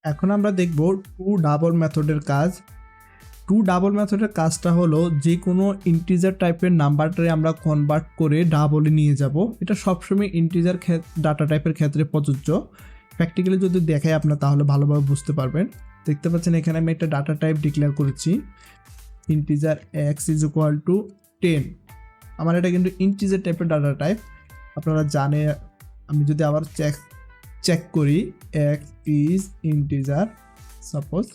এখন আমরা দেখব toDouble মেথডের কাজ। toDouble মেথডের কাজটা হলো যে কোনো ইন্টিজার টাইপের নাম্বারটারে আমরা কনভার্ট করে ডাবলে নিয়ে যাব। এটা সবসময় ইন্টিজার ডাটা টাইপের ক্ষেত্রে প্রযোজ্য। প্র্যাকটিক্যালি যদি দেখাই আপনার তাহলে ভালোভাবে বুঝতে পারবেন। দেখতে পাচ্ছেন এখানে আমি একটা ডাটা টাইপ ডিক্লেয়ার করেছি, integer x is equal to 10। আমার এটা কিন্তু ইন্টিজার টাইপের ডাটা টাইপ, আপনারা জানে। আমি যদি আবার চেক করি x ইজ ইন্টিজার, সাপোজ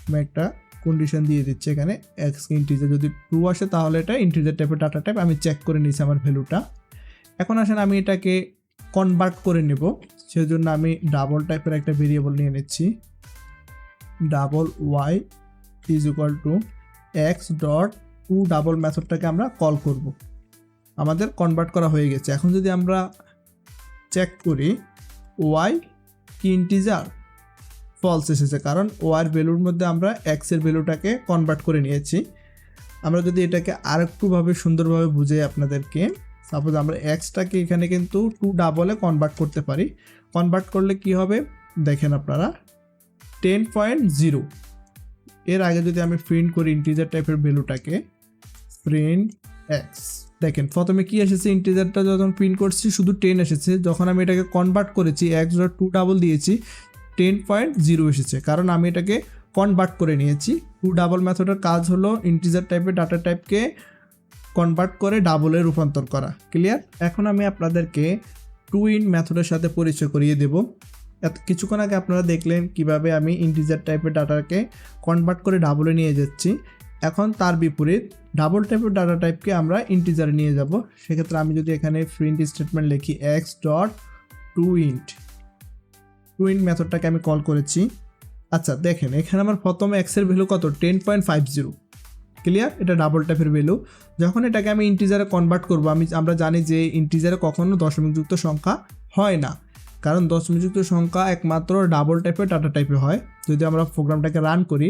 আমি একটা কন্ডিশন দিয়ে দিচ্ছি এখানে x ইন্টিজার যদি ট্রু আসে তাহলে এটা ইন্টিজার টাইপের ডাটা টাইপ। আমি চেক করে নিয়েছি আমার ভ্যালুটা। এখন আসেন আমি এটাকে কনভার্ট করে নেব, সেজন্য আমি ডাবল টাইপের একটা ভেরিয়েবল নিয়ে নিচ্ছি। Double y is equal to x.toDouble মেথডটাকে আমরা কল করব। আমাদের কনভার্ট করা হয়ে গেছে। এখন যদি আমরা চেক করি y কি ইন্টিজার, ফলস এসেছে, কারণ y এর ভ্যালুর মধ্যে আমরা x এর ভ্যালুটাকে কনভার্ট করে নিয়েছি। আমরা যদি এটাকে আরেকটুভাবে সুন্দরভাবে বুঝে আপনাদেরকে, সাপোজ আমরা xটাকে এখানে কিন্তু toDouble কনভার্ট করতে পারি। কনভার্ট করলে কি হবে দেখেন আপনারা, 10.0। এর আগে যদি আমি প্রিন্ট করি ইন্টিজার টাইপের ভ্যালুটাকে, প্রিন্ট x, দেখেন প্রথমে কি এসেছে, ইন্টিজারটা যখন প্রিন্ট করছি শুধু 10 এসেছে। যখন আমি এটাকে কনভার্ট করেছি x.toDouble দিয়েছি 10.0 এসেছে, কারণ আমি এটাকে কনভার্ট করে নিয়েছি। toDouble মেথডের কাজ হলো ইন্টিজার টাইপের ডাটা টাইপকে কনভার্ট করে ডাবলে রূপান্তর করা। ক্লিয়ার? এখন আমি আপনাদেরকে toInt মেথডের সাথে পরিচয় করিয়ে দেব। কিছুক্ষণ আগে আপনারা দেখলেন কিভাবে আমি ইন্টিজার টাইপের ডাটাকে কনভার্ট করে ডাবলে নিয়ে যাচ্ছি। এখন তার বিপরীত ডাবল টাইপের ডাটা টাইপকে আমরা ইন্টিজারে নিয়ে যাব। সেক্ষেত্রে আমি যদি এখানে প্রিন্ট স্টেটমেন্ট লিখি x.toInt, toInt মেথডটাকে আমি কল করেছি। আচ্ছা দেখেন এখানে আমার প্রথমে x এর ভ্যালু কত, 10.50। ক্লিয়ার? এটা ডাবল টাইপের ভ্যালু। যখন এটাকে আমি ইন্টিজারে কনভার্ট করব, আমরা জানি যে ইন্টিজারে কখনো দশমিকযুক্ত সংখ্যা হয় না, কারণ দশমিকযুক্ত সংখ্যা একমাত্র ডাবল টাইপের ডাটা টাইপে হয়। যদি আমরা প্রোগ্রামটাকে রান করি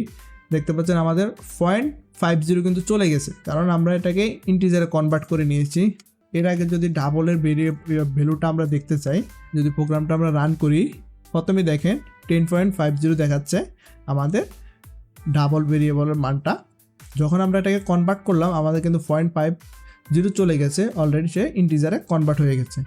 দেখতে পাচ্ছেন আমাদের 0.50 কিন্তু চলে গেছে, কারণ আমরা এটাকে ইন্টিজারে কনভার্ট করে নিয়েছি। এর আগে যদি ডাবলের ভ্যালুটা আমরা দেখতে চাই, যদি প্রোগ্রামটা আমরা রান করি, প্রথমে দেখেন 10.50 দেখাচ্ছে আমাদের ডাবল ভেরিয়েবলের মানটা। যখন আমরা এটাকে কনভার্ট করলাম আমাদের কিন্তু 0.50 চলে গেছে, অলরেডি সে ইন্টিজারে কনভার্ট হয়ে গেছে।